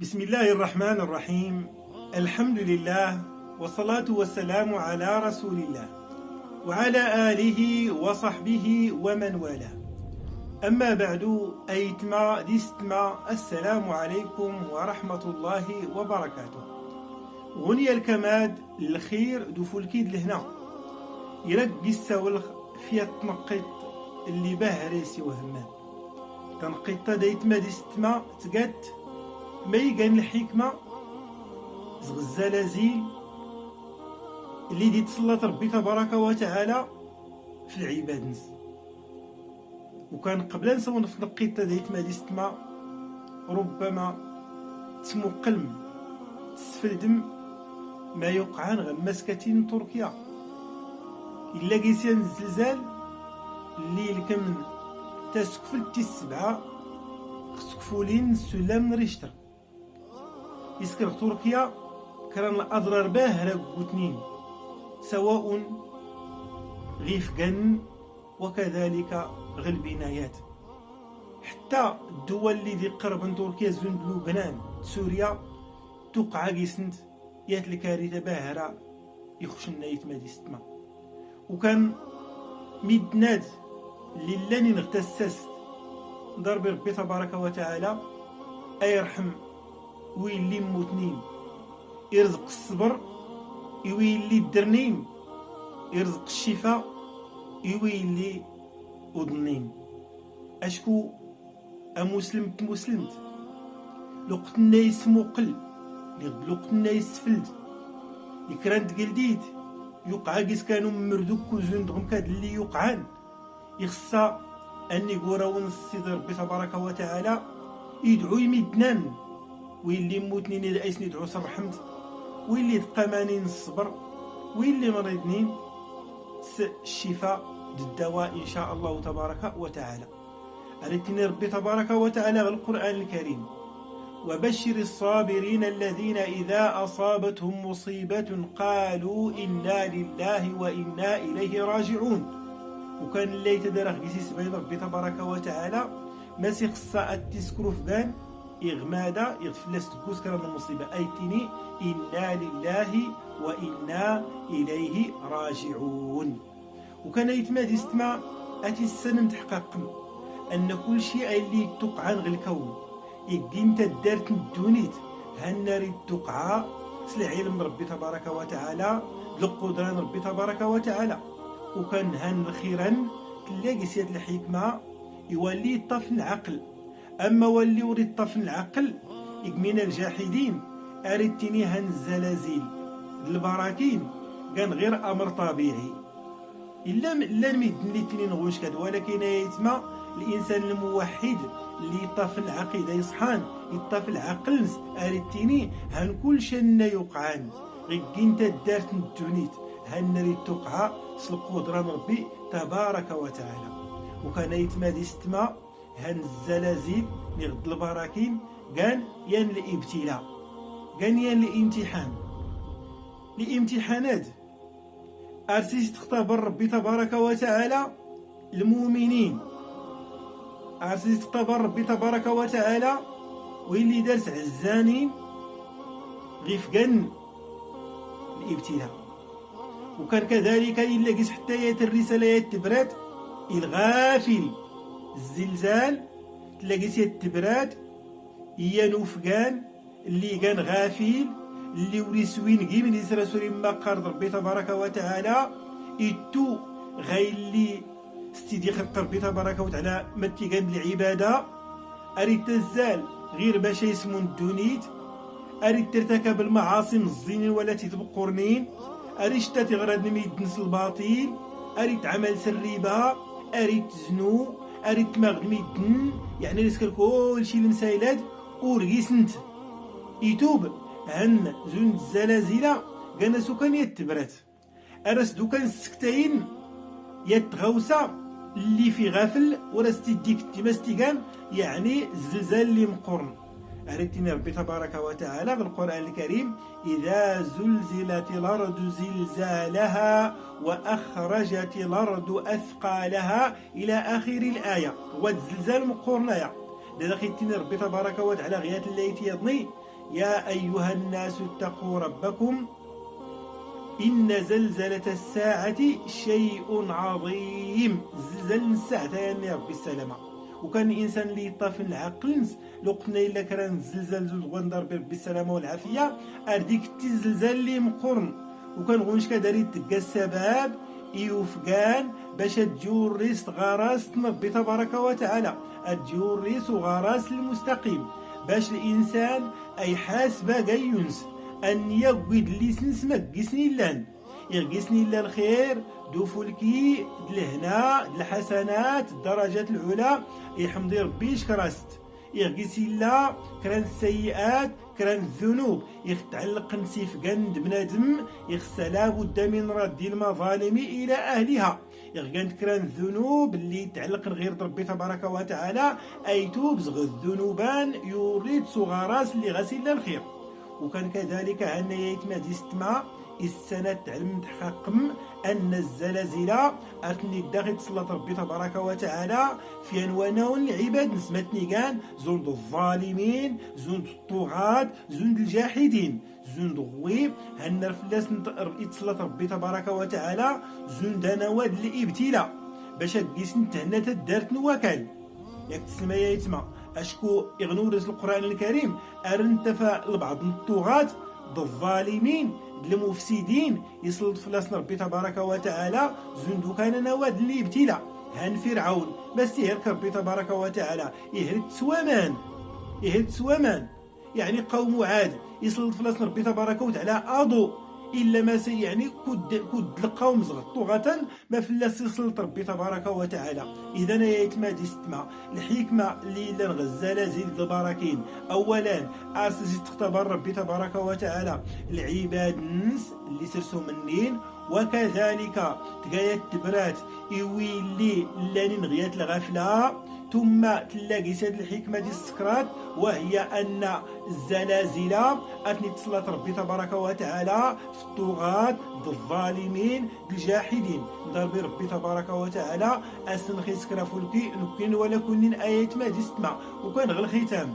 بسم الله الرحمن الرحيم. الحمد لله والصلاة والسلام على رسول الله وعلى آله وصحبه ومن والاه. أما بعد أيتما ديستما السلام عليكم ورحمة الله وبركاته. غني الكماد الخير دو فولكيد لهنا يرق السولخ في تنقيط اللي بهريسي وهمان تنقيط دايتما ديستما تقات ميقان الحكمة زغ الزلازل اللي دي تسلط ربي تبارك وتعالى في العباد نس. وكان قبل نسون في نقيت دايت ما ديستما ربما تسمو قلم تسفل دم ما يوقعان غير مسكتين تركيا إلا قيسيان الزلزال اللي الكمن تسكفل تسبعة سكفولين سلام ريشتر يسكر تركيا كران الأضرار باهرة قوتنين سواء غيفقان وكذلك غالبنايات. حتى الدول اللي دي قرب من تركيا زون لبنان سوريا توقع قيسنت يات الكارثة باهرة يخش النايت ما ديستما. وكان ميدناد اللي لاني نغتسست ضرب ربي تبارك وتعالى أيرحم ويلي موتنين يرزق الصبر يويلي الدرنين يرزق الشفاء يويلي أذنين. أشكو أمسلمت مسلمت لقت الناس مقل لقت الناس فلد يكران تقلديد يوقع قيس كانوا مردوك وزون دغم كاد اللي يوقعان يخصى أني قوراون السيد ربي تبارك وتعالى يدعو يمدنان ويلي موتنين إذا أيسن يدعو صرحمت ويلي تقامانين الصبر ويلي مريضنين الشفاء الدواء إن شاء الله تبارك وتعالى. أريتني ربي تبارك وتعالى القرآن الكريم وبشر الصابرين الذين إذا أصابتهم مصيبة قالوا إنا لله وإنا إليه راجعون. وكان اللي يتدرخ قيسيس بين ربي تبارك وتعالى ماسي خصا التسكرو فبان إغمادا يغفلس تكوس كران المصيبة أيتني إنا لله وإنا إليه راجعون. وكان يتمادي استماع أتي السنة تحقق أن كل شيء اللي توقع غير الكون يدي انت دارت الدونيت هالنار توقع سل علم ربي تبارك وتعالى لقدران ربي تبارك وتعالى. وكان هان خيرا تلاقي سياد الحكمة يولي الطفل العقل. أما ولي وري الطفل العقل يقمين الجاحدين أردتني هان الزلازل البراكين كان غير أمر طبيعي إلا نميدن لي تنين غوش كاد. ولكن يتما الإنسان الموحد اللي يطاف العقيدة يصحان يطاف العقل أردتني هان كل شنا يوقعان غير انت دارت الدونيت هالنري توقع سلقودران ربي تبارك وتعالى. وكان يتمادي ستما هان الزلازل نغد البراكين كان يان الابتلاء كان يان الامتحان لامتحانات أرسيس تختبر ربي تبارك وتعالى المؤمنين أرسيس تختبر ربي تبارك وتعالى واللي دارس عزانين غيفقن الابتلاء. وكان كذلك إلا قيس حتى يات الرسالة يتبرات الغافل الزلزال تلاقي سيات تبرات هي نوفقان اللي كان غافل اللي ولي سوين كي من يسرى سوري ما قارض ربي تبارك وتعالى إتو غاي اللي ستيدي خلق ربي تبارك وتعالى متيقان بالعبادة أريد تزال غير باش يسمون الدونيت أريد ترتكب المعاصي الزينين ولا تتبقرنين أريد تغرد نميدنس الباطل أريد عمل الربا أريد تزنو أريد تماغ ميدن يعني ريسكال كل شي المسايلات ورقيسنت يتوب هن زون الزلازل كان سكان يتبرات أرس دوكان السكتين يتغوسا اللي في غافل ورستي ديك تمستيقان يعني الزلزال اللي مقرن. أردتني ربي تبارك وتعالى بالقرآن الكريم إذا زلزلت الأرض زلزالها وأخرجت الأرض أثقالها إلى آخر الآية. والزلزال مقرنايا لذا خيتني ربي تبارك وتعالى غيات اللي يتيضني يا أيها الناس اتقوا ربكم إن زلزلة الساعة شيء عظيم. زلزال الساعة يعني ربي السلامة. وكان الانسان اللي يطاف العقل لو قلنا الا كان الزلزال زوج غندار بربي السلامه والعافيه ارديك الزلزال اللي مقرن وكان غونش كداري تلقى السبب يوفقان باش تجور ريس غراس ربي تبارك وتعالى تجور ريس وغراس المستقيم باش الانسان اي حاسبه ينس ان يقعد ليسنس ما قسني لان يغيسني الا الخير دوفولكي لهنا الحسنات الدرجات العلى يحمدي ربي شكراست يغيسي لا كران السيئات كران الذنوب يتعلق نسيف قند بنادم يخسى لابد من رد المظالم الى اهلها يغيان كران الذنوب اللي يتعلق غير ربي تبارك وتعالى اي توبزغ الذنوبان يريد صغاراس اللي غسيل الخير. وكان كذلك أن يتمادي ستما السنة تعلم تحقم أن الزلازل أتني داخل صلاة ربي تبارك وتعالى في أنوان العباد نسمتني كان زند الظالمين زند الطغاة زند الجاحدين زند غويب هن فلاس صلاة ربي تبارك وتعالى زند نواد الابتلاء باش تقيس نتهنى تدارت نوكال ياك تسمى يا يتما اشكو يغنورس القران الكريم ارنتفى لبعض الطغاة الظالمين المفسدين يسلط فلاسنا ربي تبارك وتعالى زندو كان نواد اللي ابتلى هان فرعون بس يهلك ربي تبارك وتعالى يهلك سوامان يعني قوم عاد يسلط فلاسنا ربي تبارك وتعالى اضو الا ما يعني كود القوم زغطوغة ما فلاس يسلط ربي تبارك وتعالى. اذا يا يتمادي ستما الحكمه اللي الغزاله زيد البراكين اولا اساس تختبر ربي تبارك وتعالى العباد الناس اللي سرسوا منين وكذلك تقايات تبرات يويلي لاني نغيات الغفله ثم تلاقي ساد الحكمة دي السكرات وهي أن الزلازل أثني تصلات ربي تبارك وتعالى في الطغاة الظالمين الجاحدين ضرب ربي تبارك وتعالى أسنخي سكرا فولكي نكين ولا كنين آيات ما دي ستما وكان غير الختام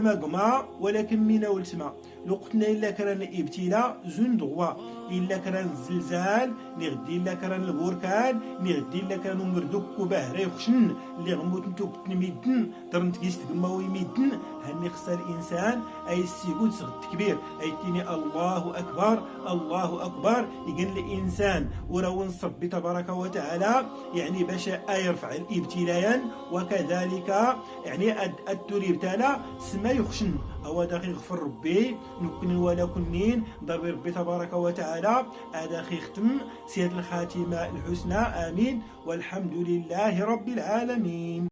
قما ولكن من ولتما لو قلنا إلا كان الابتلاء زندغوا إلا كان الزلزال نغدي إلا كان البركان نغدي إلا كانوا مردوك وباهرة يخشن اللي غموت نتوب تنميدن درنت كيست قماوي ميدن هني خصى الإنسان أي السيقود صغت كبير أي تيني الله أكبر يقن الإنسان وراون ربي تبارك وتعالى يعني باش يرفع الابتلاء وكذلك يعني التوري ابتلى سما يخشن أو داخل غفر ربي نكن ولا كنين ضرب ربي تبارك وتعالى هذا ختم سيد الخاتمة الحسنى آمين والحمد لله رب العالمين.